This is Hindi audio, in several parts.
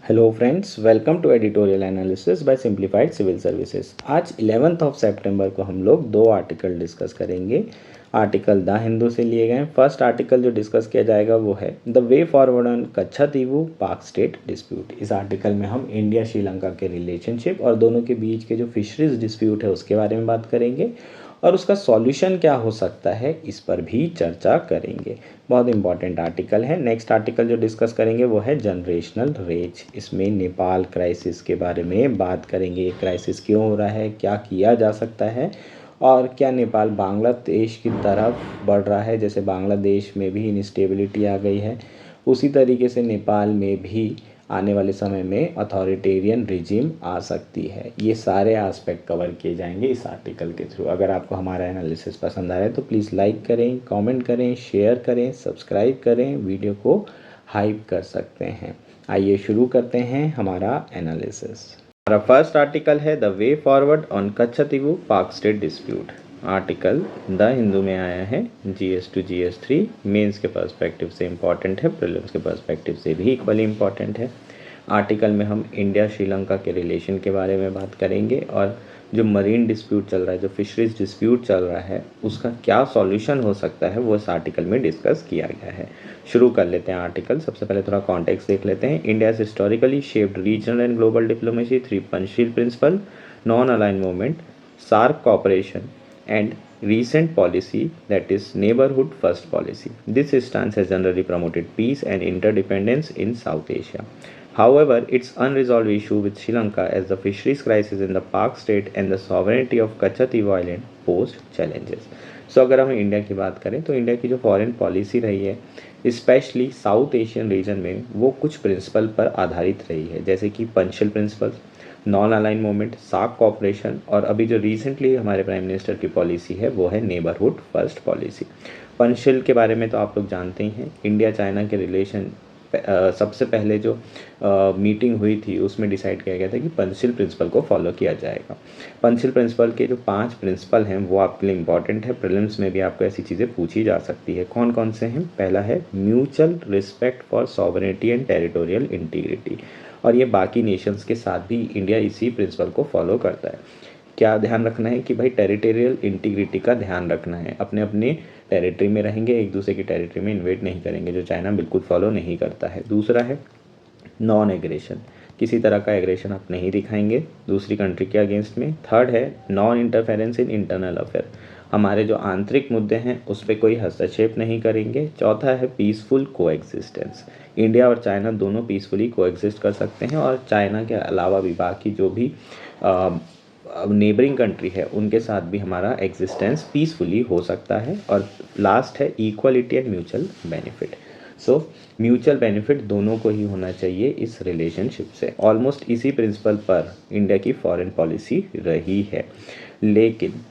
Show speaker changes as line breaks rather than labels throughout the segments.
Hello friends, welcome to editorial analysis by simplified civil services. आज 11 सितंबर को हम लोग दो आर्टिकल डिस्कस करेंगे। आर्टिकल द हिंदू से लिए गए। फर्स्ट आर्टिकल जो डिस्कस किया जाएगा वो है the way forward on Katchatheevu पाक स्टेट डिस्प्यूट। इस आर्टिकल में हम इंडिया श्रीलंका के रिलेशनशिप और दोनों के बीच के जो फिशरीज डिस्प्यूट है उसके बारे में बात करेंगे और उसका सॉल्यूशन क्या हो सकता है इस पर भी चर्चा करेंगे। बहुत इंपॉर्टेंट आर्टिकल है। नेक्स्ट आर्टिकल जो डिस्कस करेंगे वो है जनरेशनल रेज। इसमें नेपाल क्राइसिस के बारे में बात करेंगे। ये क्राइसिस क्यों हो रहा है, क्या किया जा सकता है और क्या नेपाल बांग्लादेश की तरफ बढ़ रहा है। जैसे बांग्लादेश में भी इंस्टेबिलिटी आ गई है, उसी तरीके से नेपाल में भी आने वाले समय में अथॉरिटेरियन रिजीम आ सकती है। ये सारे एस्पेक्ट कवर किए जाएंगे इस आर्टिकल के थ्रू। अगर आपको हमारा एनालिसिस पसंद आ रहा है तो प्लीज़ लाइक करें, कमेंट करें, शेयर करें, सब्सक्राइब करें, वीडियो को हाइप कर सकते हैं। आइए शुरू करते हैं हमारा एनालिसिस। हमारा फर्स्ट आर्टिकल है the way forward on Katchatheevu पाक state dispute. Article the Hindu में आया है। GS to GS3 मेंस के पर्सपेक्टिव से इम्पॉर्टेंट है, प्रीलिम्स के पर्सपेक्टिव से भी इक्वली इम्पॉर्टेंट है। आर्टिकल में हम इंडिया श्रीलंका के रिलेशन के बारे में बात करेंगे और जो मरीन डिस्प्यूट चल रहा है, जो फिशरीज डिस्प्यूट चल रहा है, उसका क्या सॉल्यूशन हो सकता है वो इस आर्टिकल में डिस्कस किया गया है। शुरू कर लेते हैं आर्टिकल। सबसे पहले थोड़ा कॉन्टेक्स्ट देख लेते हैं। India is historically shaped regional and global diplomacy three Panchsheel principle, non align movement, SAARC cooperation and recent policy, that is neighborhood first policy. This stance has generally promoted peace and interdependence in South Asia. However, its unresolved issue with Sri Lanka as the fisheries crisis in the Pak state and the sovereignty of Kachativu Island posed challenges. सो अगर हम इंडिया की बात करें तो इंडिया की जो फॉरेन पॉलिसी रही है स्पेशली साउथ एशियन रीजन में, वो कुछ प्रिंसिपल पर आधारित रही है, जैसे कि Panchsheel principle, non align movement, SAARC cooperation और अभी जो रिसेंटली हमारे प्राइम मिनिस्टर की पॉलिसी है वो है नेबरहुड फर्स्ट पॉलिसी। पंचशील के बारे में तो आप लोग जानते ही हैं। इंडिया चाइना के रिलेशन सबसे पहले जो मीटिंग हुई थी उसमें डिसाइड किया गया था कि पंचशील प्रिंसिपल को फॉलो किया जाएगा। पंचशील प्रिंसिपल के जो 5 प्रिंसिपल हैं वो आपके लिए इंपॉर्टेंट है। प्रीलिम्स में भी आपको ऐसी चीज़ें पूछी जा सकती है। कौन कौन से हैं? पहला है mutual respect for sovereignty and territorial integrity, और ये बाकी नेशंस के साथ भी इंडिया इसी प्रिंसिपल को फॉलो करता है। क्या ध्यान रखना है कि भाई टेरिटोरियल इंटीग्रिटी का ध्यान रखना है। अपने अपने टेरिटरी में रहेंगे, एक दूसरे की टेरिटरी में इन्वेड नहीं करेंगे, जो चाइना बिल्कुल फॉलो नहीं करता है। दूसरा है नॉन एग्रेशन, किसी तरह का एग्रेशन आप नहीं दिखाएंगे दूसरी कंट्री के अगेंस्ट में। थर्ड है non interference in internal affair, हमारे जो आंतरिक मुद्दे हैं उस पर कोई हस्तक्षेप नहीं करेंगे। चौथा है पीसफुल कोएग्जिस्टेंस, इंडिया और चाइना दोनों पीसफुली कोएग्जिस्ट कर सकते हैं और चाइना के अलावा भी बाकी जो भी नेबरिंग कंट्री है उनके साथ भी हमारा एग्जिस्टेंस पीसफुली हो सकता है। और लास्ट है equality and mutual benefit. So mutual benefit दोनों को ही होना चाहिए इस रिलेशनशिप से। ऑलमोस्ट इसी प्रिंसिपल पर इंडिया की फॉरेन पॉलिसी रही है। लेकिन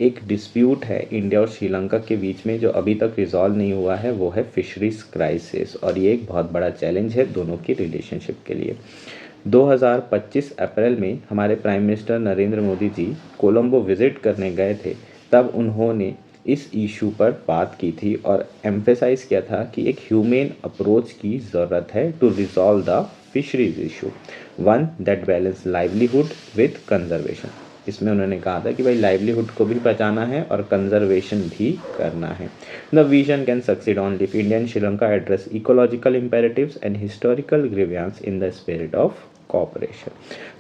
एक डिस्प्यूट है इंडिया और श्रीलंका के बीच में जो अभी तक रिजॉल्व नहीं हुआ है, वो है फिशरीज क्राइसिस, और ये एक बहुत बड़ा चैलेंज है दोनों की रिलेशनशिप के लिए। 2025 अप्रैल में हमारे prime minister Narendra Modi ji Colombo visit करने गए थे, तब उन्होंने इस इशू पर बात की थी और एम्फेसाइज किया था कि एक ह्यूमेन अप्रोच की ज़रूरत है to resolve the fisheries issue, one that balance livelihood with conservation. इसमें उन्होंने कहा था कि भाई लाइवलीहुड को भी बचाना है और कंजर्वेशन भी करना है। The vision can succeed only if India and Sri Lanka address ecological imperatives and historical grievances in the spirit of cooperation.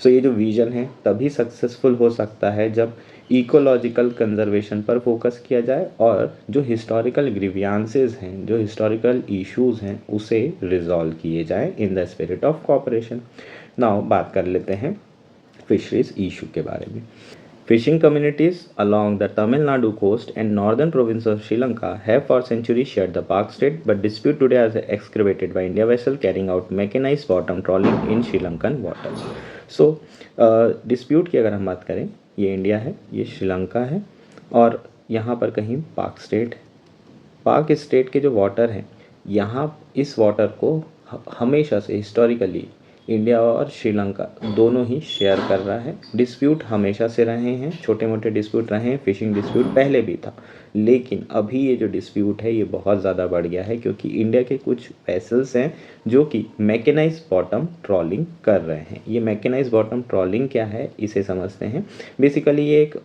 So ये जो विजन है तभी सक्सेसफुल हो सकता है जब इकोलॉजिकल कंजर्वेशन पर फोकस किया जाए और जो हिस्टोरिकल ग्रीवियंसेस हैं, जो हिस्टोरिकल इश्यूज़ हैं, उसे रिजॉल्व किए जाए इन the spirit of corporation. Now बात कर लेते हैं फिशरीज इशू के बारे में। Fishing communities along the Tamil Nadu coast and northern province of Sri Lanka have for centuries shared the Pak state, but dispute today is excavated by India vessel carrying out mechanized bottom trawling in Sri Lankan waters. So dispute की अगर हम बात करें, ये इंडिया है, ये श्रीलंका है और यहाँ पर कहीं पाक स्टेट है। पाक स्टेट के जो वाटर हैं, यहाँ इस वाटर को हमेशा से हिस्टोरिकली इंडिया और श्रीलंका दोनों ही शेयर कर रहा है। डिस्प्यूट हमेशा से रहे हैं, छोटे मोटे डिस्प्यूट रहे हैं, फिशिंग डिस्प्यूट पहले भी था, लेकिन अभी ये जो डिस्प्यूट है ये बहुत ज़्यादा बढ़ गया है, क्योंकि इंडिया के कुछ वेसल्स हैं जो कि मैकेनाइज बॉटम ट्रॉलिंग कर रहे हैं। ये मैकेनाइज बॉटम ट्रॉलिंग क्या है इसे समझते हैं। बेसिकली ये एक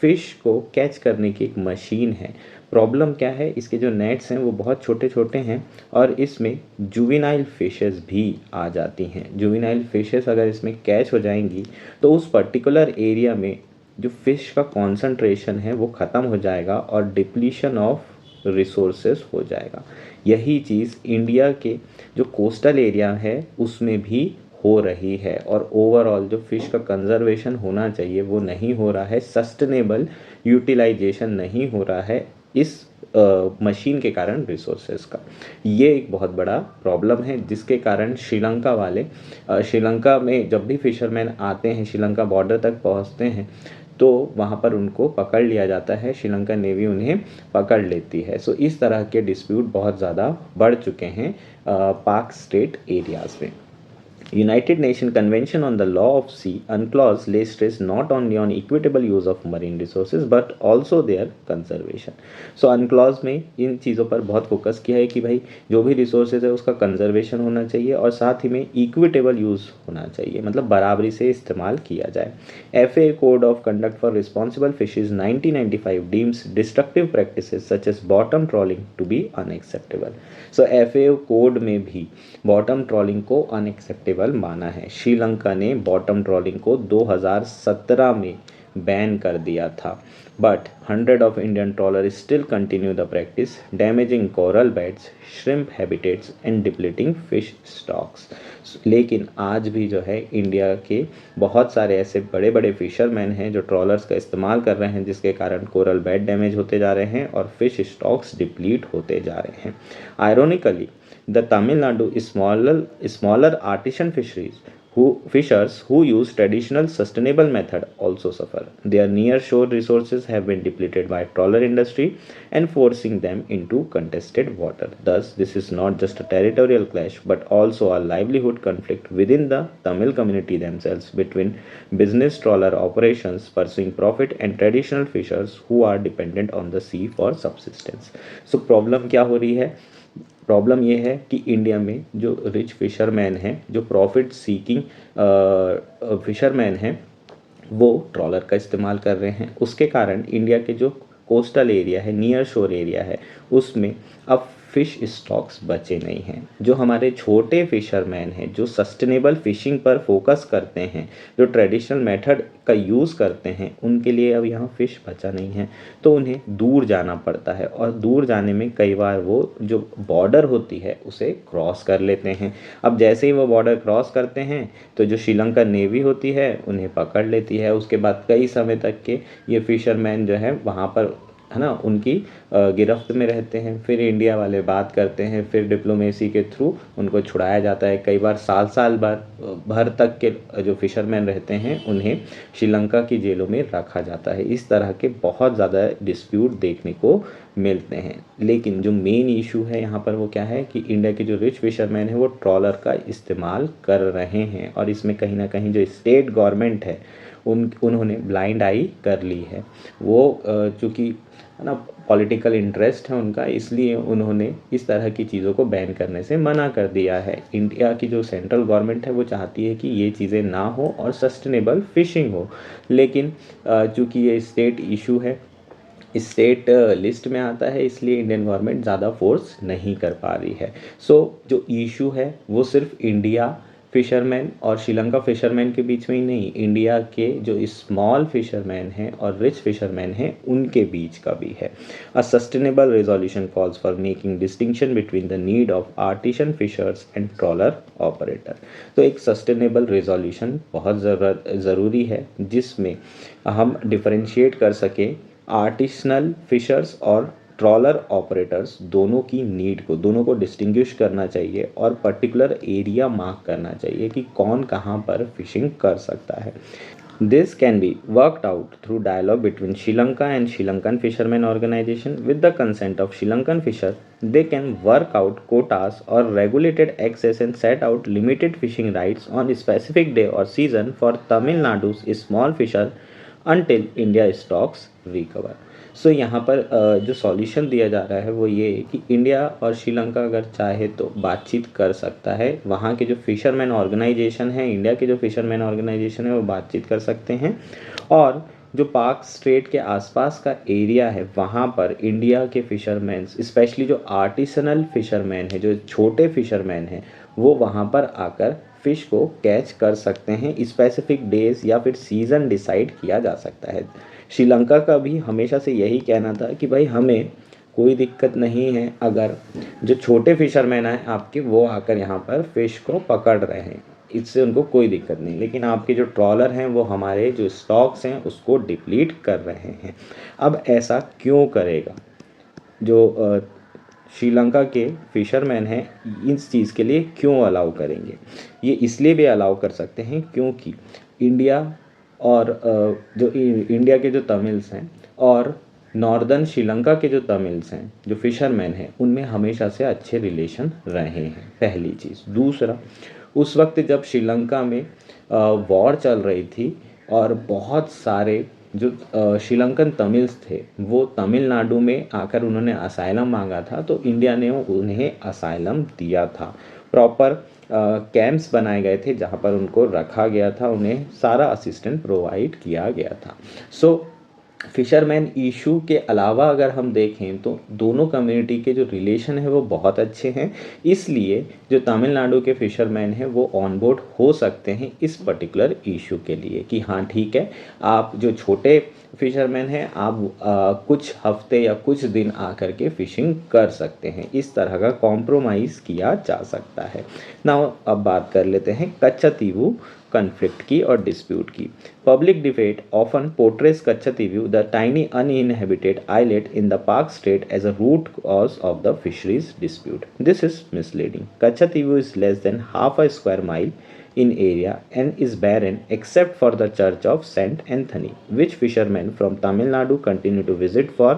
फ़िश को कैच करने की एक मशीन है। प्रॉब्लम क्या है, इसके जो नेट्स हैं वो बहुत छोटे छोटे हैं और इसमें जुवेनाइल फिशेस भी आ जाती हैं। जुवेनाइल फिशेस अगर इसमें कैच हो जाएंगी तो उस पर्टिकुलर एरिया में जो फ़िश का कॉन्सेंट्रेशन है वो ख़त्म हो जाएगा और डिप्लीशन ऑफ रिसोर्सेस हो जाएगा। यही चीज़ इंडिया के जो कोस्टल एरिया है उसमें भी हो रही है और ओवरऑल जो फ़िश का कंजर्वेशन होना चाहिए वो नहीं हो रहा है, सस्टेनेबल यूटिलाइजेशन नहीं हो रहा है इस मशीन के कारण रिसोर्सेज का। ये एक बहुत बड़ा प्रॉब्लम है जिसके कारण श्रीलंका वाले श्रीलंका में जब भी फिशरमैन आते हैं, श्रीलंका बॉर्डर तक पहुंचते हैं तो वहाँ पर उनको पकड़ लिया जाता है, श्रीलंका नेवी उन्हें पकड़ लेती है। सो इस तरह के डिस्प्यूट बहुत ज़्यादा बढ़ चुके हैं पाक स्टेट एरियाज़ में। United Nations Convention on the Law of Sea UNCLOS lays stress not only on equitable use of marine resources but also their conservation. So UNCLOS में इन चीज़ों पर बहुत फोकस किया है कि भाई जो भी रिसोर्सेज है उसका कंजर्वेशन होना चाहिए और साथ ही में इक्विटेबल यूज़ होना चाहिए, मतलब बराबरी से इस्तेमाल किया जाए। FAA Code of Conduct for Responsible Fisheries 1995 deems destructive practices such as bottom trawling to be unacceptable. So FAA code में भी बॉटम ट्रॉलिंग को अनएक्सेप्टेबल माना है। श्रीलंका ने बॉटम ट्रॉलिंग को 2017 में बैन कर दिया था, but 100 of Indian trawler still continue the practice, damaging coral beds, shrimp habitats and depleting fish stocks. लेकिन आज भी जो है इंडिया के बहुत सारे ऐसे बड़े बड़े फिशरमैन हैं जो ट्रॉलर्स का इस्तेमाल कर रहे हैं, जिसके कारण कोरल बेड डैमेज होते जा रहे हैं और फिश स्टॉक्स डिप्लीट होते जा रहे हैं। Ironically the Tamil Nadu smaller artisan fishers who use traditional sustainable method also suffer. Their near shore resources have been depleted by trawler industry and forcing them into contested water. Thus, this is not just a territorial clash but also a livelihood conflict within the Tamil community themselves, between business trawler operations pursuing profit and traditional fishers who are dependent on the sea for subsistence. So problem क्या हो रही है? प्रॉब्लम ये है कि इंडिया में जो रिच फिशरमैन हैं, जो प्रॉफिट सीकिंग फिशरमैन हैं, वो ट्रॉलर का इस्तेमाल कर रहे हैं। उसके कारण इंडिया के जो कोस्टल एरिया है, नियर शोर एरिया है, उसमें अब फ़िश स्टॉक्स बचे नहीं हैं। जो हमारे छोटे फिशरमैन हैं, जो सस्टेनेबल फ़िशिंग पर फोकस करते हैं, जो ट्रेडिशनल मेथड का यूज़ करते हैं, उनके लिए अब यहाँ फ़िश बचा नहीं है, तो उन्हें दूर जाना पड़ता है और दूर जाने में कई बार वो जो बॉर्डर होती है उसे क्रॉस कर लेते हैं। अब जैसे ही वो बॉर्डर क्रॉस करते हैं तो जो श्रीलंका नेवी होती है उन्हें पकड़ लेती है। उसके बाद कई समय तक के ये फिशरमैन जो है वहाँ पर है ना उनकी गिरफ्त में रहते हैं। फिर इंडिया वाले बात करते हैं, फिर डिप्लोमेसी के थ्रू उनको छुड़ाया जाता है। कई बार साल भर तक के जो फिशरमैन रहते हैं उन्हें श्रीलंका की जेलों में रखा जाता है। इस तरह के बहुत ज़्यादा डिस्प्यूट देखने को मिलते हैं। लेकिन जो मेन इशू है यहाँ पर वो क्या है कि इंडिया के जो रिच फिशरमैन है वो ट्रॉलर का इस्तेमाल कर रहे हैं और इसमें कहीं ना कहीं जो स्टेट गवर्नमेंट है उन्होंने ब्लाइंड आई कर ली है। वो चूँकि है ना पॉलिटिकल इंटरेस्ट है उनका, इसलिए उन्होंने इस तरह की चीज़ों को बैन करने से मना कर दिया है। इंडिया की जो सेंट्रल गवर्नमेंट है वो चाहती है कि ये चीज़ें ना हो और सस्टेनेबल फिशिंग हो, लेकिन चूँकि ये स्टेट इशू है, स्टेट लिस्ट में आता है, इसलिए इंडियन गवर्नमेंट ज़्यादा फोर्स नहीं कर पा रही है। सो जो इशू है वो सिर्फ इंडिया फिशरमैन और श्रीलंका फिशरमैन के बीच में ही नहीं, इंडिया के जो स्मॉल फिशरमैन हैं और रिच फिशरमैन हैं उनके बीच का भी है। A sustainable resolution calls for making distinction between the need of artisan fishers and trawler operator. तो एक सस्टेनेबल रेजोल्यूशन बहुत ज़रूरी है जिसमें हम डिफरेंशिएट कर सकें आर्टिसनल फिशर्स और ट्रॉलर ऑपरेटर्स दोनों की नीड को, दोनों को डिस्टिंग्विश करना चाहिए और पर्टिकुलर एरिया मार्क करना चाहिए कि कौन कहाँ पर फिशिंग कर सकता है। This can be worked out through dialogue between Sri Lanka and Sri Lankan Fishermen Organization. With the consent of Sri Lankan fisher, they can work out quotas or regulated access and set out limited fishing rights on a specific day or season for Tamil Nadu's small fisher until India stocks recover. सो यहाँ पर जो सॉल्यूशन दिया जा रहा है वो ये है कि इंडिया और श्रीलंका अगर चाहे तो बातचीत कर सकता है। वहाँ के जो फिशरमैन ऑर्गेनाइजेशन है, इंडिया के जो फिशरमैन ऑर्गेनाइजेशन है, वो बातचीत कर सकते हैं। और जो पाक स्ट्रेट के आसपास का एरिया है वहाँ पर इंडिया के फिशरमैन, स्पेशली जो आर्टिसनल फिशरमैन है, जो छोटे फिशरमैन हैं, वो वहाँ पर आकर फ़िश को कैच कर सकते हैं। स्पेसिफिक डेज या फिर सीज़न डिसाइड किया जा सकता है। श्रीलंका का भी हमेशा से यही कहना था कि भाई हमें कोई दिक्कत नहीं है अगर जो छोटे फिशरमैन हैं आपके वो आकर यहाँ पर फ़िश को पकड़ रहे हैं, इससे उनको कोई दिक्कत नहीं, लेकिन आपके जो ट्रॉलर हैं वो हमारे जो स्टॉक्स हैं उसको डिप्लीट कर रहे हैं। अब ऐसा क्यों करेगा? जो श्रीलंका के फिशरमैन हैं इस चीज़ के लिए क्यों अलाउ करेंगे? ये इसलिए भी अलाउ कर सकते हैं क्योंकि इंडिया और जो इंडिया के जो तमिल्स हैं और नॉर्दर्न श्रीलंका के जो तमिल्स हैं, जो फिशरमैन हैं, उनमें हमेशा से अच्छे रिलेशन रहे हैं, पहली चीज़। दूसरा, उस वक्त जब श्रीलंका में वॉर चल रही थी और बहुत सारे जो श्रीलंकन तमिल्स थे वो तमिलनाडु में आकर उन्होंने असाइलम मांगा था, तो इंडिया ने उन्हें असाइलम दिया था। प्रॉपर कैंप्स बनाए गए थे जहाँ पर उनको रखा गया था, उन्हें सारा असिस्टेंट प्रोवाइड किया गया था। सो फिशरमैन इशू के अलावा अगर हम देखें तो दोनों कम्युनिटी के जो रिलेशन है वो बहुत अच्छे हैं, इसलिए जो तमिलनाडु के फिशरमैन हैं वो ऑन बोर्ड हो सकते हैं इस पर्टिकुलर इशू के लिए कि हाँ ठीक है, आप जो छोटे फिशरमैन हैं आप कुछ हफ्ते या कुछ दिन आकर के फ़िशिंग कर सकते हैं। इस तरह का कॉम्प्रोमाइज़ किया जा सकता है। नाउ अब बात कर लेते हैं कच्छातीवु कन्फ्लिक्ट की और डिस्प्यूट की। Public debate often portrays Katchatheevu, the tiny uninhabited island in the पाक strait, as a root cause of the fisheries dispute. This is misleading. Katchatheevu is less than half a square mile in area and is barren except for the church of Saint Anthony, which fishermen from Tamil Nadu continue to visit for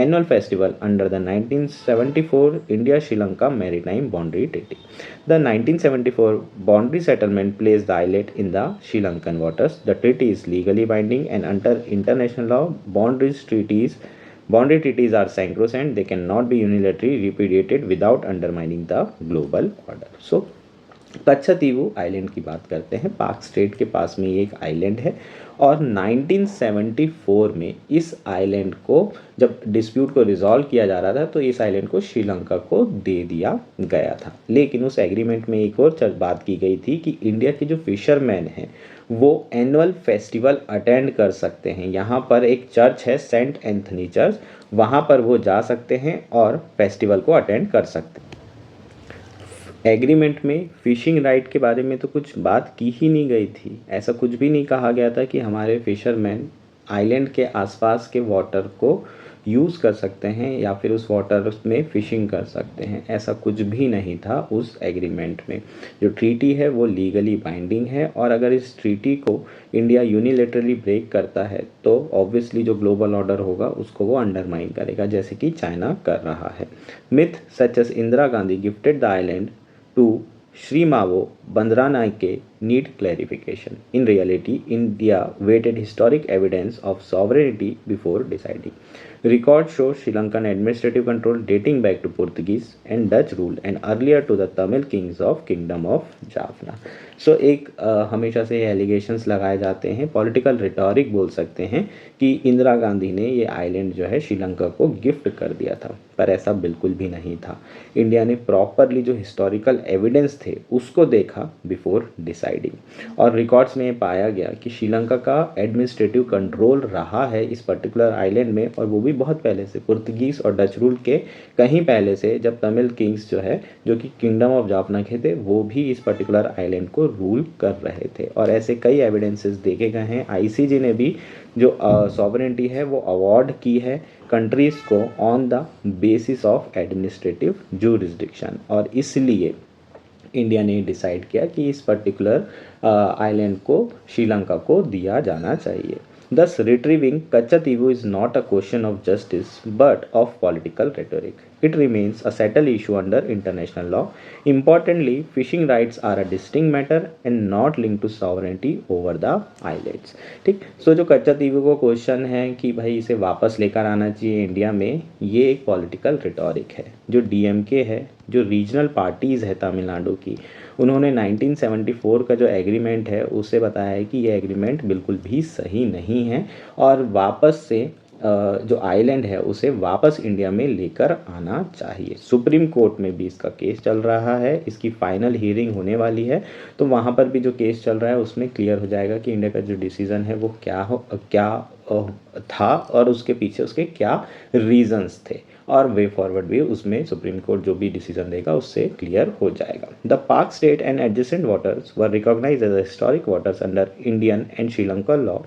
annual festival under the 1974 India-Sri Lanka Maritime Boundary Treaty. The 1974 boundary settlement placed the islet in the Sri Lankan waters. The treaty is legally binding and under international law, boundary treaties are sacrosanct. They cannot be unilaterally repudiated without undermining the global order. So Katchatheevu island की बात करते हैं। पाक स्टेट के पास में ये एक आइलैंड है और 1974 में इस आइलैंड को जब डिस्प्यूट को रिजॉल्व किया जा रहा था तो इस आइलैंड को श्रीलंका को दे दिया गया था। लेकिन उस एग्रीमेंट में एक और बात की गई थी कि इंडिया के जो फिशरमैन हैं वो एनुअल फेस्टिवल अटेंड कर सकते हैं। यहाँ पर एक चर्च है सेंट एंथनी चर्च, वहाँ पर वो जा सकते हैं और फेस्टिवल को अटेंड कर सकते हैं। एग्रीमेंट में फ़िशिंग राइट के बारे में तो कुछ बात की ही नहीं गई थी। ऐसा कुछ भी नहीं कहा गया था कि हमारे फिशरमैन आइलैंड के आसपास के वाटर को यूज़ कर सकते हैं या फिर उस वाटर में फ़िशिंग कर सकते हैं, ऐसा कुछ भी नहीं था उस एग्रीमेंट में। जो ट्रीटी है वो लीगली बाइंडिंग है और अगर इस ट्रीटी को इंडिया यूनिलेटरली ब्रेक करता है तो ऑब्वियसली जो ग्लोबल ऑर्डर होगा उसको वो अंडरमाइन करेगा, जैसे कि चाइना कर रहा है। Myth such as Indira Gandhi gifted the island to Sri Mavo Bandaranaike need clarification. In reality, India waited historic evidence of sovereignty before deciding. Records show Sri Lankan administrative control dating back to Portuguese and Dutch rule and earlier to the Tamil kings of Kingdom of Jaffna. सो एक हमेशा से एलिगेशंस लगाए जाते हैं, पॉलिटिकल रिटॉरिक बोल सकते हैं कि इंदिरा गांधी ने ये आइलैंड जो है श्रीलंका को गिफ्ट कर दिया था, पर ऐसा बिल्कुल भी नहीं था। इंडिया ने प्रॉपरली जो हिस्टोरिकल एविडेंस थे उसको देखा बिफोर डिसाइडिंग और रिकॉर्ड्स में पाया गया कि श्रीलंका का एडमिनिस्ट्रेटिव कंट्रोल रहा है इस पर्टिकुलर आइलैंड में, और वो भी बहुत पहले से, पुर्तगीज़ और डच रूल के कहीं पहले से, जब तमिल किंग्स जो है जो कि किंगडम ऑफ जाफना के थे वो भी इस पर्टिकुलर आइलैंड को रूल कर रहे थे। और ऐसे कई एविडेंसेस देखे गए हैं। आईसीजे ने भी जो सॉवरेनिटी है वो अवॉर्ड की है कंट्रीज़ को on the basis of administrative जूरिसडिक्शन, और इसलिए इंडिया ने डिसाइड किया कि इस पर्टिकुलर आइलैंड को श्रीलंका को दिया जाना चाहिए। Thus, retrieving Kachativu is not a question of justice but of political rhetoric. It remains a settled issue under international law. Importantly, fishing rights are a distinct matter and not linked to sovereignty over the islets. ठीक, सो जो कच्चातीवू को क्वेश्चन है कि भाई इसे वापस लेकर आना चाहिए इंडिया में, ये एक पॉलिटिकल रिटोरिक है। जो डीएमके है, जो रीजनल पार्टीज़ है तमिलनाडु की, उन्होंने 1974 का जो एग्रीमेंट है उसे बताया है कि ये एग्रीमेंट बिल्कुल भी सही नहीं है और वापस से जो आइलैंड है उसे वापस इंडिया में लेकर आना चाहिए। सुप्रीम कोर्ट में भी इसका केस चल रहा है, इसकी फाइनल हियरिंग होने वाली है, तो वहाँ पर भी जो केस चल रहा है उसमें क्लियर हो जाएगा कि इंडिया का जो डिसीज़न है वो क्या था और उसके पीछे उसके क्या रीजंस थे, और वे फॉरवर्ड भी उसमें सुप्रीम कोर्ट जो भी डिसीजन देगा उससे क्लियर हो जाएगा। द पाक strait and adjacent waters were recognised as historic waters under Indian and Sri Lanka law,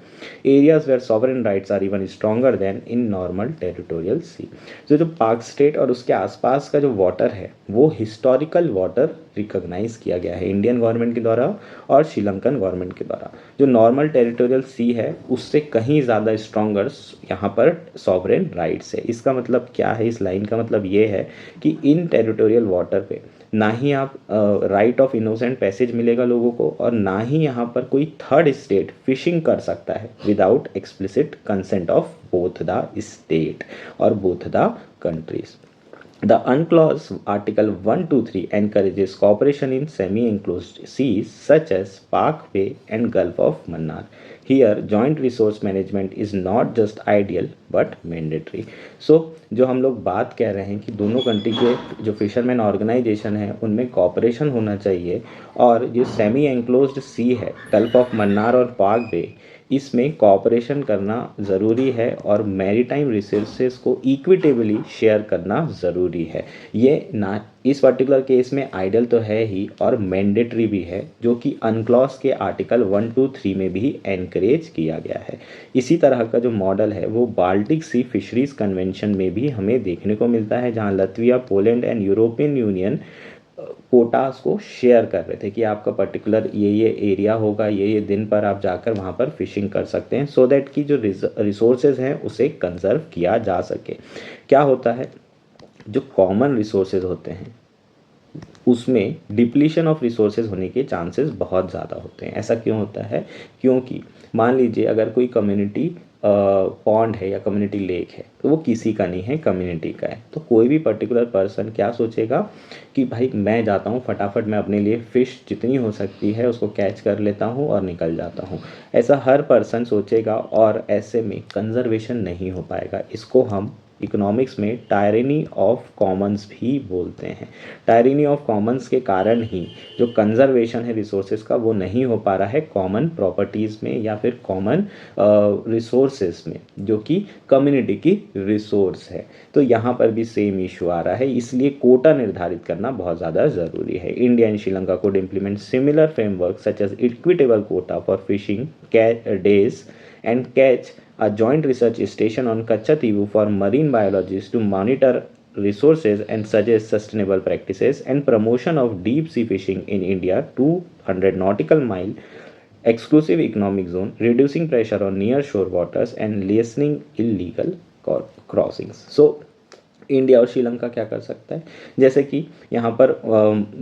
areas where sovereign rights are even stronger than in normal territorial sea. जो पाक स्टेट और उसके आसपास का जो वाटर है वो हिस्टोरिकल वाटर रिकॉग्नाइज किया गया है इंडियन गवर्नमेंट के द्वारा और श्रीलंकन गवर्नमेंट के द्वारा। जो नॉर्मल टेरिटोरियल सी है उससे कहीं ज़्यादा स्ट्रॉन्गर यहाँ पर सॉवरेन राइट्स है। इसका मतलब क्या है, इस लाइन का मतलब ये है कि इन टेरिटोरियल वाटर पे ना ही आप राइट ऑफ इनोसेंट पैसेज मिलेगा लोगों को, और ना ही यहाँ पर कोई थर्ड स्टेट फिशिंग कर सकता है without explicit consent of both the state और both the countries. The UNCLOS Article 123 encourages cooperation in semi-enclosed seas such as Pak Bay and Gulf of Mannar. Here, joint resource management is not just ideal but mandatory. So, जो हम लोग बात कह रहे हैं कि दोनों कंट्री के जो फिशरमैन ऑर्गेनाइजेशन है उनमें कॉपरेशन होना चाहिए, और ये सेमी एंक्लोज्ड सी है गल्फ ऑफ मन्नार और पाक बे, इसमें कॉपरेशन करना ज़रूरी है और मैरीटाइम रिसोर्सेज को इक्विटेबली शेयर करना ज़रूरी है। ये ना इस पर्टिकुलर केस में आइडल तो है ही और मैंडेटरी भी है, जो कि अनक्लॉस के आर्टिकल 123 में भी एनकरेज किया गया है। इसी तरह का जो मॉडल है वो बाल्टिक सी फिशरीज कन्वेंशन में भी हमें देखने को मिलता है, जहाँ लतविया, Poland and European union quotas को शेयर कर रहे थे कि आपका पर्टिकुलर ये एरिया होगा, ये दिन पर आप जाकर वहाँ पर फिशिंग कर सकते हैं, सो दैट कि जो रिसोर्सेज हैं उसे कंजर्व किया जा सके। क्या होता है, जो कॉमन रिसोर्सेज होते हैं उसमें डिप्लीशन ऑफ रिसोर्सेज होने के चांसेस बहुत ज़्यादा होते हैं। ऐसा क्यों होता है, क्योंकि मान लीजिए अगर कोई कम्युनिटी पॉन्ड है या कम्युनिटी लेक है तो वो किसी का नहीं है, कम्युनिटी का है, तो कोई भी पर्टिकुलर पर्सन क्या सोचेगा कि भाई मैं जाता हूँ फटाफट, मैं अपने लिए फ़िश जितनी हो सकती है उसको कैच कर लेता हूँ और निकल जाता हूँ। ऐसा हर पर्सन सोचेगा और ऐसे में कंजर्वेशन नहीं हो पाएगा। इसको हम इकोनॉमिक्स में टायरनी ऑफ कॉमन्स भी बोलते हैं। टायरनी ऑफ कॉमन्स के कारण ही जो कंजर्वेशन है रिसोर्सेज का वो नहीं हो पा रहा है कॉमन प्रॉपर्टीज़ में या फिर कॉमन रिसोर्सेज में, जो कि कम्युनिटी की रिसोर्स है। तो यहाँ पर भी सेम इशू आ रहा है, इसलिए कोटा निर्धारित करना बहुत ज़्यादा ज़रूरी है। India and Sri Lanka could implement similar framework such as equitable quota for fishing days and catch, a joint research station on Kachativu for marine biologists to monitor resources and suggest sustainable practices, and promotion of deep sea fishing in India 200 nautical mile exclusive economic zone, reducing pressure on near shore waters and lessening illegal crossings. So India और श्रीलंका क्या कर सकता है, जैसे कि यहाँ पर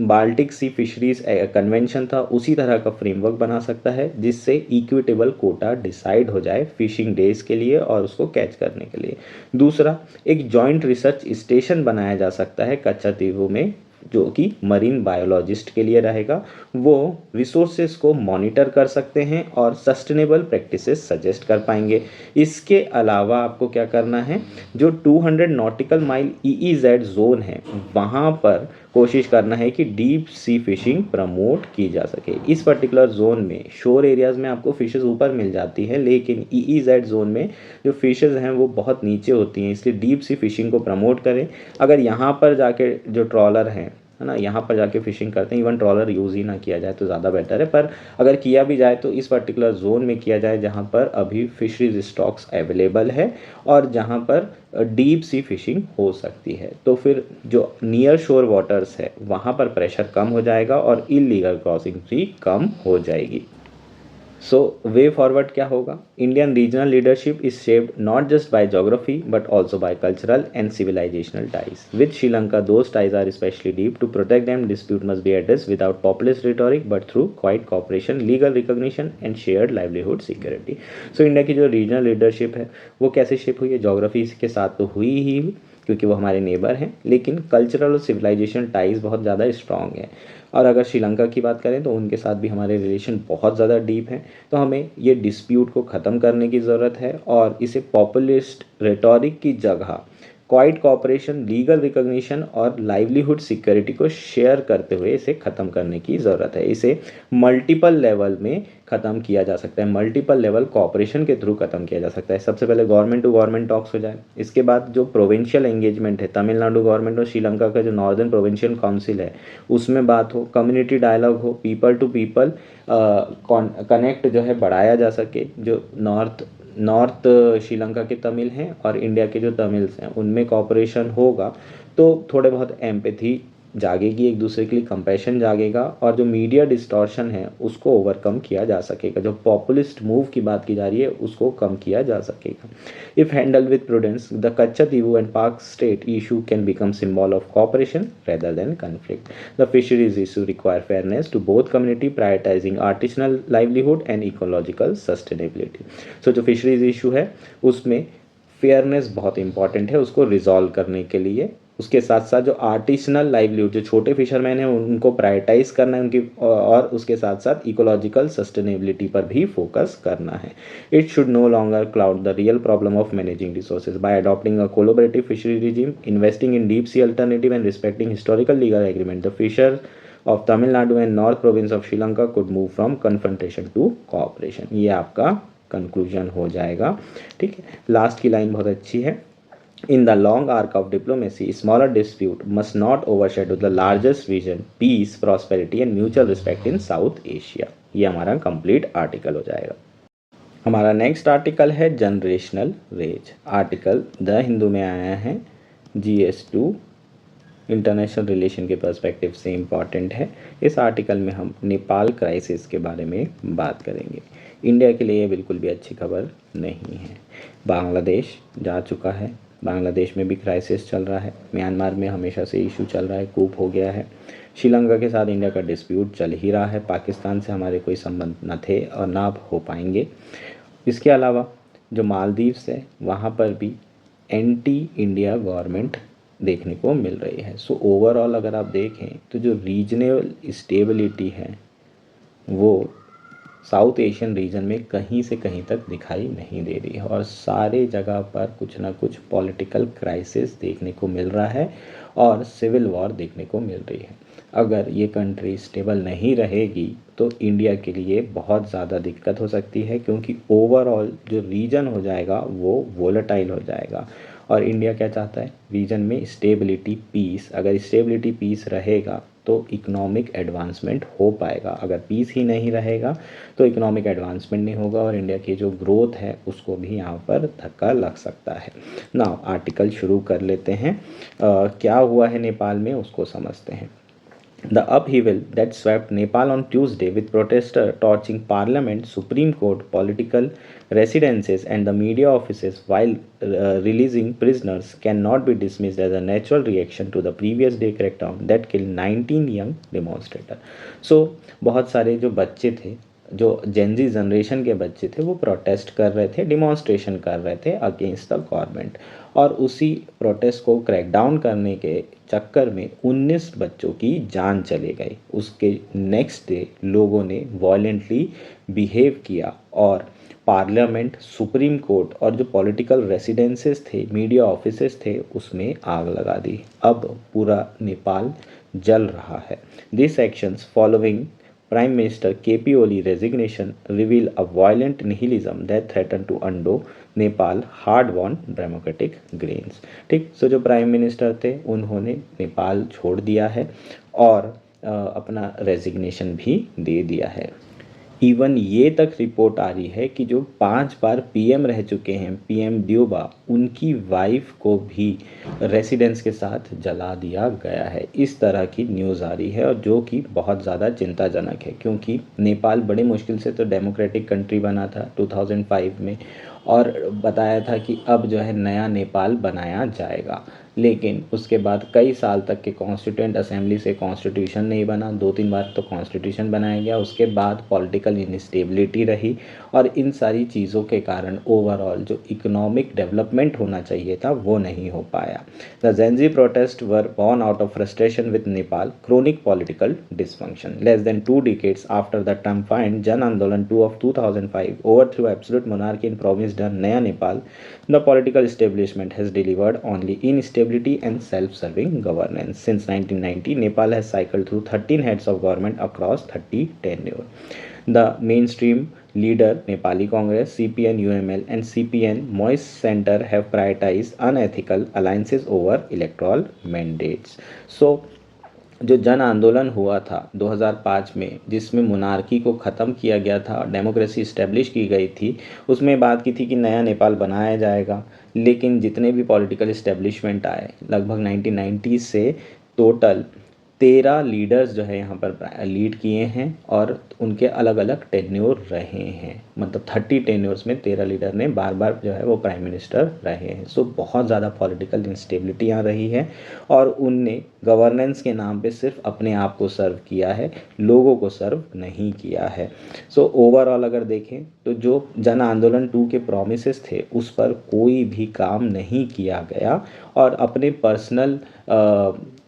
बाल्टिक सी फिशरीज कन्वेंशन था, उसी तरह का फ्रेमवर्क बना सकता है जिससे इक्विटेबल कोटा डिसाइड हो जाए फिशिंग डेज के लिए और उसको कैच करने के लिए। दूसरा, एक जॉइंट रिसर्च स्टेशन बनाया जा सकता है कच्चातीवू में, जो कि मरीन बायोलॉजिस्ट के लिए रहेगा। वो रिसोर्सेज को मॉनिटर कर सकते हैं और सस्टेनेबल प्रैक्टिसेस सजेस्ट कर पाएंगे। इसके अलावा आपको क्या करना है, जो 200 नॉटिकल माइल EEZ जोन है वहाँ पर कोशिश करना है कि डीप सी फिशिंग प्रमोट की जा सके। इस पर्टिकुलर जोन में शोर एरियाज़ में आपको फिशेज़ ऊपर मिल जाती हैं, लेकिन EEZ जोन में जो फिशेज़ हैं वो बहुत नीचे होती हैं, इसलिए डीप सी फिशिंग को प्रमोट करें। अगर यहाँ पर जाके जो ट्रॉलर हैं है ना, यहाँ पर जाके फिशिंग करते हैं। इवन ट्रॉलर यूज़ ही ना किया जाए तो ज़्यादा बेटर है, पर अगर किया भी जाए तो इस पर्टिकुलर जोन में किया जाए जहाँ पर अभी फिशरीज स्टॉक्स अवेलेबल है और जहाँ पर डीप सी फिशिंग हो सकती है। तो फिर जो नियर शोर वाटर्स है वहाँ पर प्रेशर कम हो जाएगा और इलीगल क्रॉसिंग भी कम हो जाएगी। सो वे फॉरवर्ड क्या होगा? Indian regional leadership is shaped not just by geography but also by cultural and civilisational ties with Sri Lanka. Those ties are especially deep. To protect them dispute must be address without populist rhetoric but through quiet cooperation, legal recognition and shared livelihood security. So India की जो रीजनल लीडरशिप है वो कैसे शेप हुई है? ज्योग्राफी के साथ तो हुई ही क्योंकि वो हमारे नेबर हैं, लेकिन कल्चरल और सिविलाइजेशन टाइज बहुत ज़्यादा स्ट्रॉन्ग है। और अगर श्रीलंका की बात करें तो उनके साथ भी हमारे रिलेशन बहुत ज़्यादा डीप हैं। तो हमें ये डिस्प्यूट को ख़त्म करने की ज़रूरत है और इसे पॉपुलिस्ट रेटोरिक की जगह क्वाइट कॉपरेशन, लीगल रिकॉग्निशन और लाइवलीहुड सिक्योरिटी को शेयर करते हुए इसे ख़त्म करने की ज़रूरत है। इसे मल्टीपल लेवल में ख़त्म किया जा सकता है, मल्टीपल लेवल कॉपरेशन के थ्रू ख़त्म किया जा सकता है। सबसे पहले गवर्नमेंट टू गवर्नमेंट टॉक्स हो जाए, इसके बाद जो प्रोविंशियल एंगेजमेंट है, तमिलनाडु गवर्नमेंट और श्रीलंका का जो नॉर्दर्न प्रोविंशियल काउंसिल है उसमें बात हो, कम्युनिटी डायलॉग हो, पीपल टू पीपल कनेक्ट जो है बढ़ाया जा सके। जो नॉर्थ श्रीलंका के तमिल हैं और इंडिया के जो तमिल्स हैं उनमें कॉपरेशन होगा तो थोड़े बहुत एम्पैथी जागेगी, एक दूसरे के लिए कंपैशन जागेगा और जो मीडिया डिस्टॉर्शन है उसको ओवरकम किया जा सकेगा। जो पॉपुलिस्ट मूव की बात की जा रही है उसको कम किया जा सकेगा। If handle with prudence the Katchatheevu and Palk strait issue can become symbol of cooperation rather than conflict. The fisheries issue require fairness to both community, prioritising artisanal livelihood and ecological sustainability. So जो फिशरीज इशू है उसमें फेयरनेस बहुत इंपॉर्टेंट है उसको रिजॉल्व करने के लिए। उसके साथ साथ जो आर्टिसनल लाइवलीहुड, जो छोटे फिशरमैन हैं उनको प्रायोरिटाइज करना है उनकी, और उसके साथ साथ इकोलॉजिकल सस्टेनेबिलिटी पर भी फोकस करना है। It should no longer cloud the real problem of managing resources by adopting a collaborative fishery regime, investing in deep sea alternative and respecting historical legal agreement. The fisher of Tamil Nadu and north province of Sri Lanka could move from confrontation to cooperation. ये आपका कंक्लूजन हो जाएगा। ठीक है, लास्ट की लाइन बहुत अच्छी है। In the long arc of diplomacy, smaller dispute must not overshadow the largest vision, peace, prosperity and mutual respect in South Asia। ये हमारा कंप्लीट आर्टिकल हो जाएगा। हमारा नेक्स्ट आर्टिकल है generational rage. Article the Hindu में आया है, GS2 इंटरनेशनल रिलेशन के पर्सपेक्टिव से इम्पॉर्टेंट है। इस आर्टिकल में हम नेपाल क्राइसिस के बारे में बात करेंगे। इंडिया के लिए बिल्कुल भी अच्छी खबर नहीं है। बांग्लादेश जा चुका है, बांग्लादेश में भी क्राइसिस चल रहा है। म्यांमार में हमेशा से इशू चल रहा है, कूप हो गया है। श्रीलंका के साथ इंडिया का डिस्प्यूट चल ही रहा है। पाकिस्तान से हमारे कोई संबंध न थे और ना हो पाएंगे। इसके अलावा जो मालदीव्स है वहाँ पर भी एंटी इंडिया गवर्नमेंट देखने को मिल रही है। सो ओवरऑल अगर आप देखें तो जो रीजनल स्टेबिलिटी है वो साउथ एशियन रीजन में कहीं से कहीं तक दिखाई नहीं दे रही है और सारे जगह पर कुछ ना कुछ पॉलिटिकल क्राइसिस देखने को मिल रहा है और सिविल वॉर देखने को मिल रही है। अगर ये कंट्री स्टेबल नहीं रहेगी तो इंडिया के लिए बहुत ज़्यादा दिक्कत हो सकती है, क्योंकि ओवरऑल जो रीजन हो जाएगा वो वोलेटाइल हो जाएगा। और इंडिया क्या चाहता है? रीजन में स्टेबिलिटी, पीस। अगर स्टेबिलिटी, पीस रहेगा तो इकोनॉमिक एडवांसमेंट हो पाएगा। अगर पीस ही नहीं रहेगा तो इकोनॉमिक एडवांसमेंट नहीं होगा और इंडिया की जो ग्रोथ है उसको भी यहाँ पर धक्का लग सकता है। नाउ आर्टिकल शुरू कर लेते हैं। क्या हुआ है नेपाल में उसको समझते हैं। The upheaval that swept Nepal on Tuesday with protesters torching parliament, Supreme Court, political residences and the media offices while releasing prisoners cannot be dismissed as a natural reaction to the previous day crackdown that killed 19 young demonstrators. So बहुत सारे जो बच्चे थे, जो जेनजी जनरेशन के बच्चे थे, वो प्रोटेस्ट कर रहे थे, डिमॉन्स्ट्रेशन कर रहे थे अगेंस्ट द गवर्नमेंट, और उसी प्रोटेस्ट को क्रैकडाउन करने के चक्कर में 19 बच्चों की जान चले गई। उसके नेक्स्ट डे लोगों ने वॉयलेंटली बिहेव किया और पार्लियामेंट, सुप्रीम कोर्ट और जो पॉलिटिकल रेसिडेंसेस थे, मीडिया ऑफिसेस थे, उसमें आग लगा दी। अब पूरा नेपाल जल रहा है। This actions following Prime Minister KP Oli resignation reveal a violent nihilism that threatened to undo Nepal hard won democratic gains. ठीक, सो जो प्राइम मिनिस्टर थे उन्होंने नेपाल छोड़ दिया है और अपना रेजिग्नेशन भी दे दिया है। इवन ये तक रिपोर्ट आ रही है कि जो 5 बार पीएम रह चुके हैं, पीएम द्योबा, उनकी वाइफ को भी रेसिडेंस के साथ जला दिया गया है। इस तरह की न्यूज़ आ रही है और जो कि बहुत ज़्यादा चिंताजनक है, क्योंकि नेपाल बड़ी मुश्किल से तो डेमोक्रेटिक कंट्री बना था 2005 में और बताया था कि अब जो है नया नेपाल बनाया जाएगा, लेकिन उसके बाद कई साल तक के कॉन्स्टिट्यूएंट असेंबली से कॉन्स्टिट्यूशन नहीं बना। 2-3 बार तो कॉन्स्टिट्यूशन बनाया गया, उसके बाद पॉलिटिकल इनस्टेबिलिटी रही और इन सारी चीज़ों के कारण ओवरऑल जो इकोनॉमिक डेवलपमेंट होना चाहिए था वो नहीं हो पाया। The gen Z protest were born out of frustration with Nepal chronic political dysfunction. Less than 2 decades after the triumphant Jan Andolan 2 of 2005 overthrew absolute monarchy and promised a Naya Nepal, the political establishment has delivered only instability and self-serving governance. Since 1990, Nepal has cycled through 13 heads of government across 30 tenure. The mainstream leader Nepali Congress, CPN UML and CPN Moist Center have prioritized unethical alliances over electoral mandates. So जो जन आंदोलन हुआ था 2005 में, जिसमें मोनार्की को ख़त्म किया गया था और डेमोक्रेसी इस्टेब्लिश की गई थी, उसमें बात की थी कि नया नेपाल बनाया जाएगा। लेकिन जितने भी पॉलिटिकल इस्टेब्लिशमेंट आए लगभग 1990 से टोटल 13 लीडर्स जो है यहाँ पर लीड किए हैं और उनके अलग अलग टेन्योर रहे हैं। मतलब 30 टेन्योर्स में 13 लीडर ने बार बार जो है वो प्राइम मिनिस्टर रहे हैं। सो बहुत ज़्यादा पॉलिटिकल इंस्टेबिलिटी यहाँ रही है और उनने गवर्नेंस के नाम पे सिर्फ अपने आप को सर्व किया है, लोगों को सर्व नहीं किया है। सो ओवरऑल अगर देखें तो जो जन आंदोलन 2 के प्रोमिसेस थे उस पर कोई भी काम नहीं किया गया और अपने पर्सनल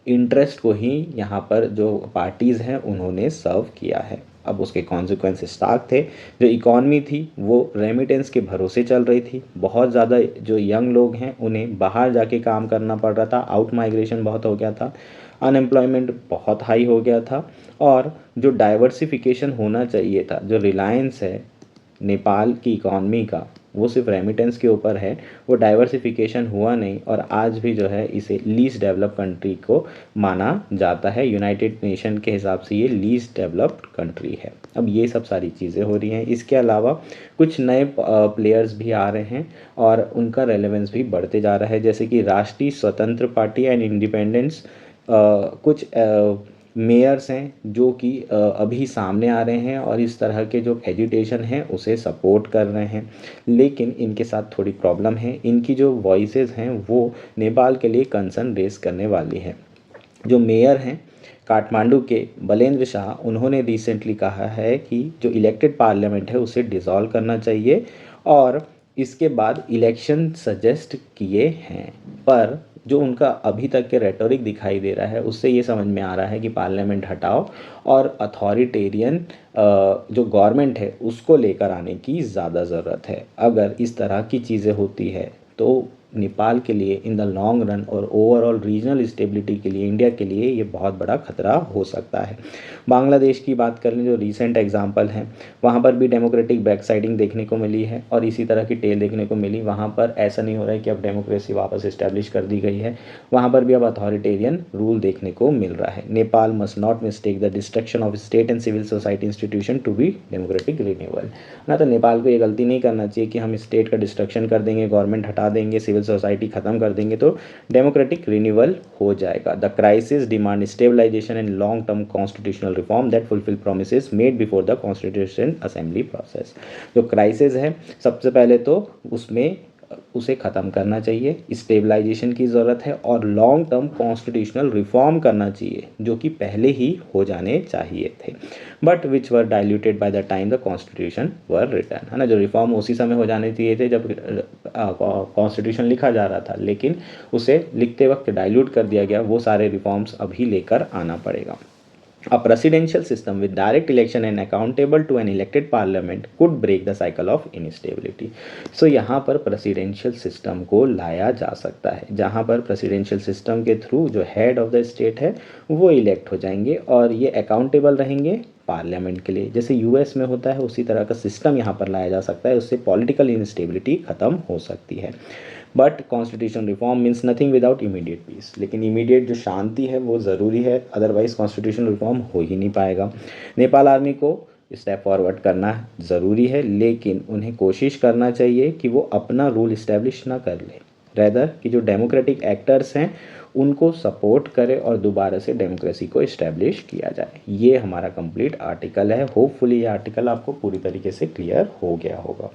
इंटरेस्ट को ही यहाँ पर जो पार्टीज़ हैं उन्होंने सर्व किया है। अब उसके कॉन्सिक्वेंसेस स्टार्क थे। जो इकॉनमी थी वो रेमिटेंस के भरोसे चल रही थी। बहुत ज़्यादा जो यंग लोग हैं उन्हें बाहर जाके काम करना पड़ रहा था, आउट माइग्रेशन बहुत हो गया था, अनएम्प्लॉयमेंट बहुत हाई हो गया था और जो डाइवर्सिफिकेशन होना चाहिए था, जो रिलायंस है नेपाल की इकॉनमी का, वो सिर्फ रेमिटेंस के ऊपर है, वो डाइवर्सिफिकेशन हुआ नहीं और आज भी जो है इसे लीस्ट डेवलप्ड कंट्री को माना जाता है। यूनाइटेड नेशन के हिसाब से ये लीस्ट डेवलप्ड कंट्री है। अब ये सब सारी चीज़ें हो रही हैं। इसके अलावा कुछ नए प्लेयर्स भी आ रहे हैं और उनका रेलेवेंस भी बढ़ते जा रहा है, जैसे कि राष्ट्रीय स्वतंत्र पार्टी एंड इंडिपेंडेंस, कुछ मेयर्स हैं जो कि अभी सामने आ रहे हैं और इस तरह के जो एजिटेशन है उसे सपोर्ट कर रहे हैं। लेकिन इनके साथ थोड़ी प्रॉब्लम है, इनकी जो वॉइसेस हैं वो नेपाल के लिए कंसर्न रेस करने वाली है। जो मेयर हैं काठमांडू के बलेंद्र शाह, उन्होंने रिसेंटली कहा है कि जो इलेक्टेड पार्लियामेंट है उसे डिसॉल्व करना चाहिए और इसके बाद इलेक्शन सजेस्ट किए हैं। पर जो उनका अभी तक के रेटोरिक दिखाई दे रहा है उससे ये समझ में आ रहा है कि पार्लियामेंट हटाओ और अथॉरिटेरियन जो गवर्नमेंट है उसको लेकर आने की ज़्यादा ज़रूरत है। अगर इस तरह की चीज़ें होती है तो नेपाल के लिए इन द लॉन्ग रन और ओवरऑल रीजनल स्टेबिलिटी के लिए, इंडिया के लिए ये बहुत बड़ा खतरा हो सकता है। बांग्लादेश की बात कर लें, जो रीसेंट एग्जांपल हैं, वहाँ पर भी डेमोक्रेटिक बैकसाइडिंग देखने को मिली है और इसी तरह की टेल देखने को मिली। वहाँ पर ऐसा नहीं हो रहा है कि अब डेमोक्रेसी वापस इस्टेब्लिश कर दी गई है, वहाँ पर भी अब अथॉरिटेरियन रूल देखने को मिल रहा है। Nepal must not mistake the destruction of state and civil society institution to be democratic renewal. ना तो नेपाल को ये गलती नहीं करना चाहिए कि हम स्टेट का डिस्ट्रक्शन कर देंगे, गवर्नमेंट हटा देंगे, सिविल सोसाइटी ख़त्म कर देंगे तो डेमोक्रेटिक रिन्यूअल हो जाएगा। The crisis demand stabilization and long term constitutional reform that fulfil promises made before the constitution assembly process. जो क्राइसिस है सबसे पहले तो उसमें उसे ख़त्म करना चाहिए, स्टेबलाइजेशन की ज़रूरत है और लॉन्ग टर्म कॉन्स्टिट्यूशनल रिफॉर्म करना चाहिए जो कि पहले ही हो जाने चाहिए थे, but which were diluted by the time the constitution were written, है ना। जो रिफॉर्म उसी समय हो जाने चाहिए थे जब कॉन्स्टिट्यूशन लिखा जा रहा था, लेकिन उसे लिखते वक्त डाइल्यूट कर दिया गया। वो सारे रिफॉर्म्स अभी लेकर आना पड़ेगा। A presidential system with direct election and accountable to an elected parliament could break the cycle of instability. So यहाँ पर presidential system को लाया जा सकता है, जहाँ पर presidential system के थ्रू जो head of the state है वो elect हो जाएंगे और ये accountable रहेंगे पार्लियामेंट के लिए, जैसे यूएस में होता है उसी तरह का सिस्टम यहाँ पर लाया जा सकता है, उससे पॉलिटिकल इंस्टेबिलिटी ख़त्म हो सकती है। But constitution reform means nothing without immediate peace, लेकिन इमीडिएट जो शांति है वो ज़रूरी है, अदरवाइज कॉन्स्टिट्यूशन रिफॉर्म हो ही नहीं पाएगा। नेपाल आर्मी को स्टेप फॉरवर्ड करना ज़रूरी है, लेकिन उन्हें कोशिश करना चाहिए कि वो अपना रूल इस्टेब्लिश ना कर ले, रेदर कि जो डेमोक्रेटिक एक्टर्स हैं उनको सपोर्ट करे और दोबारा से डेमोक्रेसी को इस्टेब्लिश किया जाए। ये हमारा कंप्लीट आर्टिकल है। होपफुली ये आर्टिकल आपको पूरी तरीके से क्लियर हो गया होगा।